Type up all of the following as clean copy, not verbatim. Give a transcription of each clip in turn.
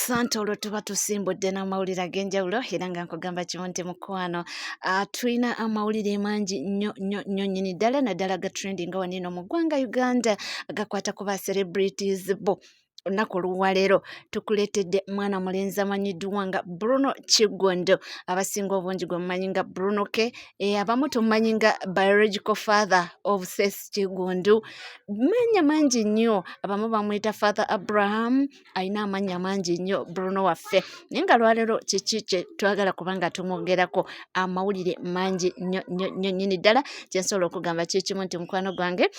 Asante olwo tuba tusimbudde n'amawulire ag'enjawulo era nga nkugamba kimu nti mukwano tulina amawulire mangi nnyo nnyini ddala naddala ga trending nga wano eno mu ggwanga Uganda agakwata ku ba celebrities bo. Olunaku olwaleero tukuleetedde mwana mulenzi amanyiddwa nga Bruno Kigondo, abasinga obungi gwe mumanyi nga Bruno K, abamu tumumanyi nga biological father of Seth Kigondo. Manya mangi nnyo, abamu bamuyita Father Abraham, alina amannya mangi nnyo Bruno waffe, naye nga lwaleero kiki kye twagala kubanga tumwogerako, amawulire mangi nnyo nnyini ddala. Kye nsobola okugamba kikimu nti mukwano gwange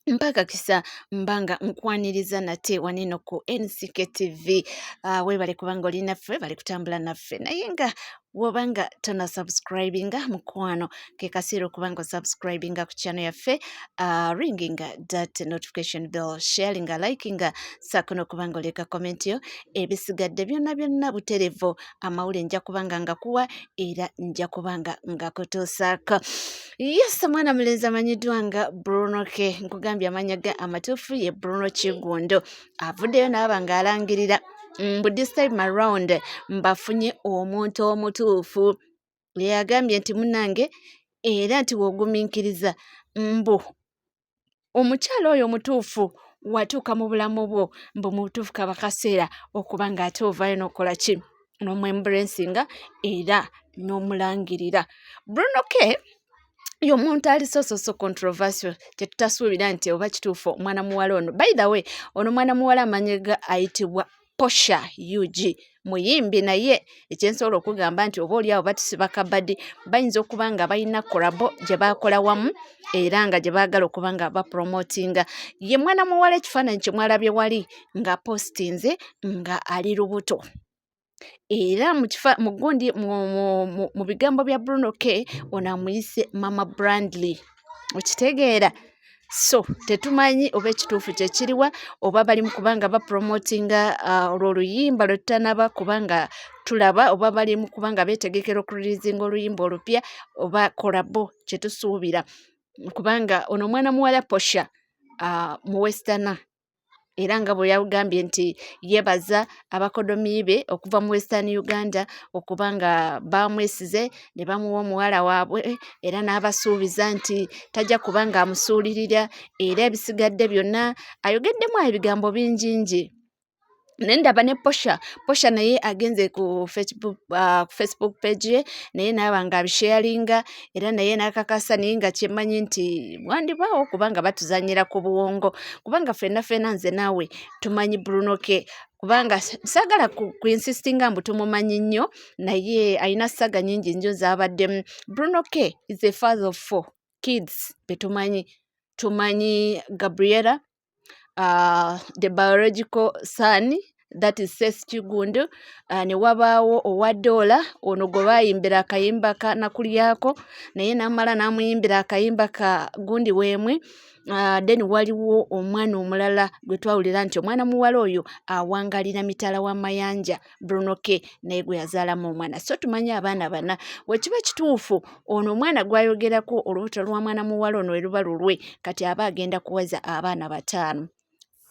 mpaka kisa mbanga nkwaniriza nate wanino ku NCK TV. Webale kubanga oli naffe, bali kutambula naffe, naye nga wobanga tona subscribinga mukwano ke kaseera okubanga subscribinga ku channel yaffe, ringinga that notification bell, sharinga, likinga, sakono kubanga oleka comment yo, ebisigadde byonna buterevu amawulire nja kubanga ngakuwa era nja kubanga ngakutuusaako. Yes, mwana mulenzi amanyiddwa nga Bruno K, nkugambye amanya ge amatuufu ye Bruno Kigondo, avuddeyo n'aba ng'alangirira mbu this time around mbafunye omuntu omutuufu. Yagambye nti munnange era nti wogumiikiriza mbu omukyala oyo omutuufu watuuka mu bulamu bwo mbu mutuufu kaba kaseera okuba nga ate ovaayo n'okola ki, n'omwembulensinga era n'omulangirira. Bruno K y'omuntu ali so controversial, tetutasuubira nti oba kituufu omwana muwala ono. By the way, ono mwana muwala amanyega ayitibwa Posha UG, muyimbi naye ekyensobola okugamba nti oba oli awo batisiba kabadi, bayinza okuba nga balina kolabo gye baakola wamu era nga gye baagala okuba nga bapromotinga. Ye mwana muwala ekifaananyi kye mwalabye wali nga postinze nga ali lubuto. Era mu gundi mu bigambo bya Bruno K, ono amuyise Mama Brandly, okitegeera. So tetumanyi oba ekituufu kye kiriwa oba bali mu kubanga bapromotinga olwo oluyimba lwe tutanaba kubanga tulaba, oba bali mu kubanga beetegekera okurilizinga oluyimba olupya oba kolabo kye tusuubira, kubanga ono mwana muwala Posha mu Western era nga bwe yagambye nti yeebaza abakodomi be okuva mu Western Uganda okuba nga bamwesize ne bamuwa omuwala waabwe era n'abasuubiza nti tajja kuba nga amusuulirira era ebisigadde byonna. Ayogeddemu ebigambo bingi. Nendaba ne Posha naye agenze ku Facebook page ye naye naaba nga abisharinga era naye n'akakasa, naye nga kyemmanyi nti mwandibaawo kubanga batuzanyira ku buwongo, kubanga ffenna nze naawe tumanyi Bruno K, kubanga saagala ku insistinga mbu tumumanyi nnyo naye alina ssaga nnyingi nnyo z'abaddemu. Bruno K is a father of 4 kids tumanyi Gabriella, the biological son, that is Seth Kigondo, ne wabaawo owa Dola, ono gwe baayimbira akayimba ka Nakulyako naye n'amala n'amuyimbira akayimba ka gundi weemwe. Then waliwo omwana omulala gwe twawulira nti omwana muwala oyo awangalira mitala wa Mayanja, Bruno K naye gwe yazaalamu omwana. So tumanyi abaana bana. Wekiba kituufu ono omwana gwayogerako olubuto lwa mwana muwala ono eruba lulwe, kati aba agenda kuweza abaana 5.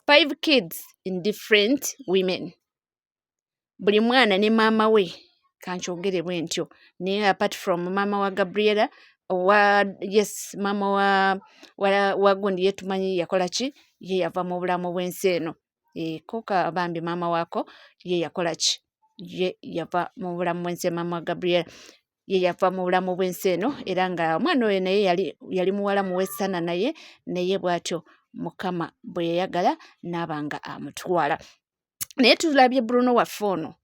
5 kids in different women. Buli mwana ne maama we, kankyogere bwe ntyo, naye apart from maama wa Gabriella, maama wa gundi ye tumanyi yakola ki, ye yava mu bulamu bw'ensi eno. Koka bambi maama waako ye yakola ki, ye yava mu bulamu bw'ensi, maama wa Gabriella ye yava mu bulamu bw'ensi eno era nga omwana oyo naye yali muwala muwesana naye bw'atyo Mukama bwe yayagala n'aba nga amutwala. Naye tulabye Bruno waffe ono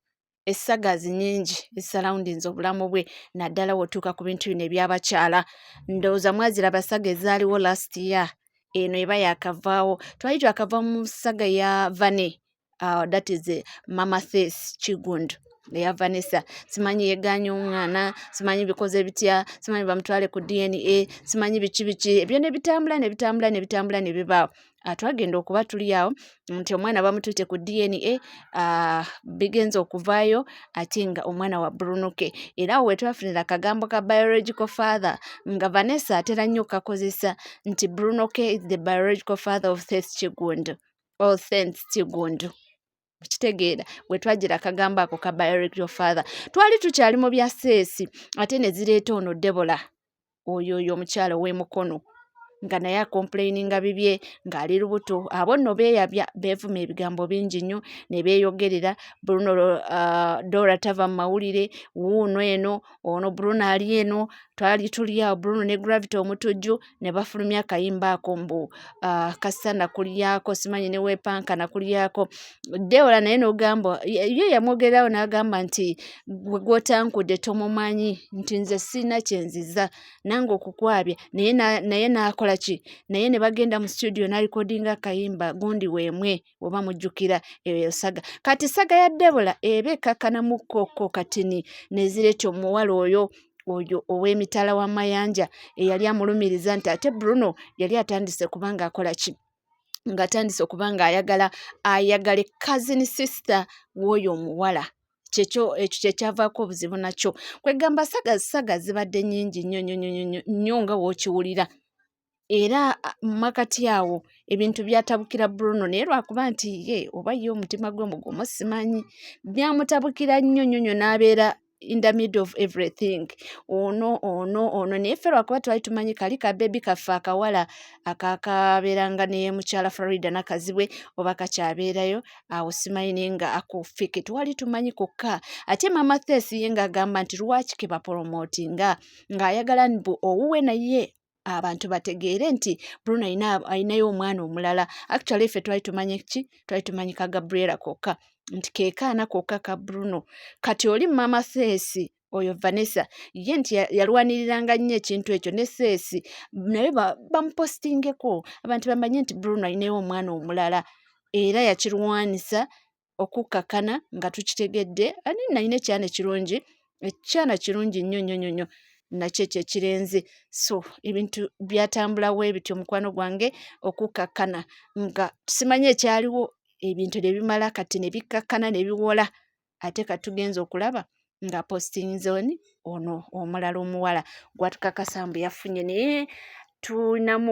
essagazi nnyingi esurroundings obulamu bwe, naddala wotuuka ku bintu bino eby'abakyala. Ndowooza mwaziraba saga ezaaliwo last year, eno eba yakavaawo. Twali twakava mu saga ya Vane, that is Mama Seth Kigondo eya Vanessa. Simanyi yegaanye omwana, simanyi bikoze bitya, simanyi bamutwale ku DNA, simanyi biki ebyo ne bitambula ne bibaawo. Twagenda okuba tuli awo nti omwana bamutuute ku DNA, bigenza okuvaayo ate nga omwana wa Bruno K. Era awo wetwafunira akagambo ka biological father nga Vanessa atera nnyo kakozesa nti Bruno K is the biological father of Seth Kigondo or Seth Kigondo. kitegeera bwe twagira akagamba ako ka biological father twali tukyali mu bya seesi ate ne zireeta ono Debola oyo omukyala ow'emukono nga naye akomplaininga bibye ng'ali lubuto abo nno beeyabya beevuma ebigambo bingi nnyo ne beeyogerera Bruno Dora tava mu mawulire wuuno eno ono Bruno ali eno twali tuli awo Bruno ne Gravity omutujju ne bafulumya akayimba ako mbu kasa nakulyako simanyi ne weepanka nakulyako Dora naye n'ogamba ye yamwogererawo n'agamba nti gwe gw'otankudde tomumanyi nti nze sirina kyenziza nange okukwabya naye n'akola ki naye ne bagenda mu studio n'alikodinga akayimba gundi weemwe oba mujjukira eyo saga kati saga ya Debola eba ekakkanamukko katini nezireeta omuwala oyo ow'emitala w'amayanja eyali amulumiriza nti ate Bruno yali atandise kubanga akola ki ng'atandise okubanga ayagala cousin sister w'oyo omuwala ekyo kyekyavaako obuzibu nakyo kwegamba saga zibadde nnyingi nnyo nga w'okiwulira era makati awo ebintu byatabukira Bruno naye lwakuba nti ye oba ye omutima gwe mugumu simanyi byamutabukira nnyo n'abeera in the middle of everything ono naye ffe lwakuba twali tumanyi kali ka bebi kaffe akawala akabeeranga ne mukyala Farida nakazibwe oba kakyabeerayo awo simanyi naye nga akufike twali tumanyi kokka ate mama Thesi ye ng'agamba nti lwaki ke baporomotinga ng'ayagala mbu owuwe naye abantu bategeere nti Bruno ayinayo omwana omulala actually ffe twali tumanyi ka Gabriela kokka nti keekaana kokka ka Bruno kati oli mama Thesi oyo Vanessa ye nti yalwaniriranga nnyo ekintu ekyo ne Thesi naye bamupostingeko abantu bamanye nti Bruno ayinayo omwana omulala era yakirwanisa okukkakana nga tukitegedde ani nalina ekyana kirungi nnyo nakyo ekyekirenze so ebintu byatambulawo ebityo mukwano gwange okukkakkana nga simanyi ekyaliwo ebintu ne bimala kati ne bikkakkana ne biwola ate katugenza okulaba nga postingzoni ono omulala omuwala gwatukakasa mbu yafunye naye tulinamu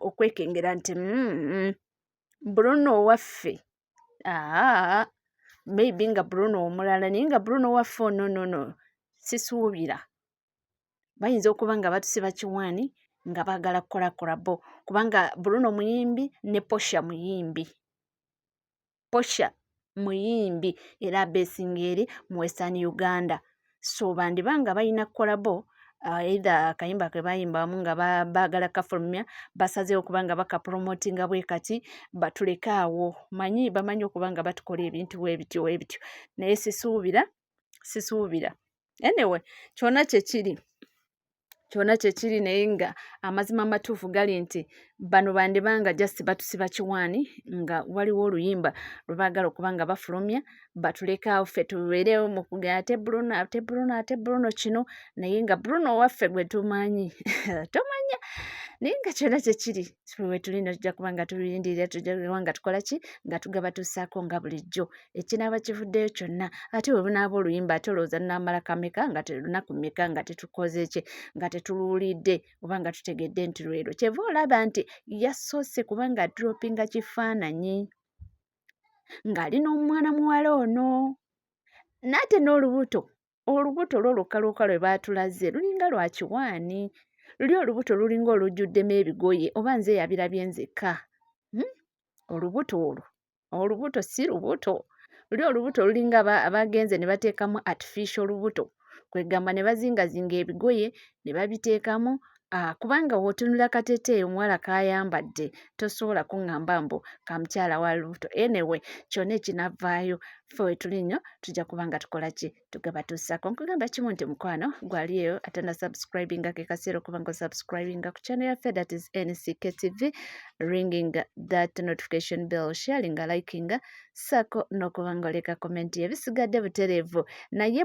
okwekengera nti Bruno waffe maybe nga Bruno omulala naye nga Bruno waffe no sisuubira bayinza okuba nga batusiba kiwaani nga baagala kukola kolabo kubanga Bruno muyimbi ne Posha muyimbi era abeesinga eri mu Western Uganda so bandibanga balina kolabo either akayimba ke bayimba wamu nga baagala kafulumya basazeewo kubanga bakapromotinga bwe kati batuleke awo bamanyi okuba nga batukola ebintu webityo naye sisuubira anyway kyonna kyekiri naye nga amazima amatuufu gali nti bano bandibanga just batusiba kiwaani nga waliwo oluyimba lwe baagala okuba nga bafulumya batuleke awo ffe tubeerewo mu kugenda ate Bruno kino naye nga Bruno waffe gwe tumanyi tomanya naye nga kyonna kyekiri we tulina tujja kuba nga tulindirira tujja kuba nga tukola ki nga tugaba tussaako nga bulijjo ekinaaba kivuddeyo kyonna ate we bunaaba oluyimba ate olowooza nnaamala kameka nga lunaku mmeka nga tetukoze ki nga tetuluwulidde oba nga tutegedde nti lwero kyeva olaba nti yasoose kubanga adropinga kifaananyi ng'ali n'omwana muwala ono n'ate n'olubuto lwo lukkalukka lwe baatulaze lulinga lwa kiwaani luli olubuto lulinga olujjuddemu ebigoye oba nze yabirabye nzekka olubuto si lubuto luli olubuto lulinga abagenze ne bateekamu artificial lubuto kwegamba ne bazingazinga ebigoye ne babiteekamu kubanga w'otunula kateeteeyi omuwala kayambadde tosobola kuŋŋamba mbu ka mukyala wa lubuto anyway kyonna ekinavaayo ffe we tuli nnyo tujja kuba nga tukola ki tugaba tussaako nkugamba kimu nti mukwano gwaliyo atana subscribinga ke kaseera okuba nga osubscribinga ku channel yaffe that is NCK TV ringing that notification bell sharinga likinga ssaako n'okuba nga oleka komenti ebisigadde butereevu naye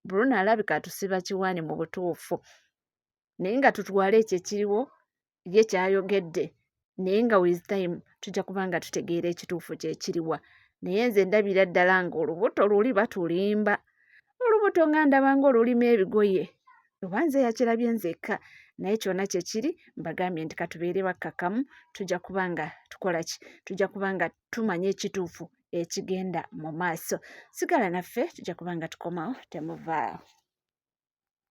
Bruno alabika atusiba kiwaani mu butuufu naye nga tutwala ekyo ekiriwo ye kyayogedde naye nga with time tujja kuba nga tutegeera ekituufu kyekiriwa naye nze ndabira ddala nga olubuto luli batulimba olubuto nga ndaba nga olulimu ebigoye oba nze yakirabye nzekka naye kyonna kyekiri mbagambye nti katubeere bakkakkamu tujja kubanga tukola ki tujja kubanga tumanya ekituufu ekigenda mu maaso sigala naffe tujja kubanga tukomawo temuvaawo.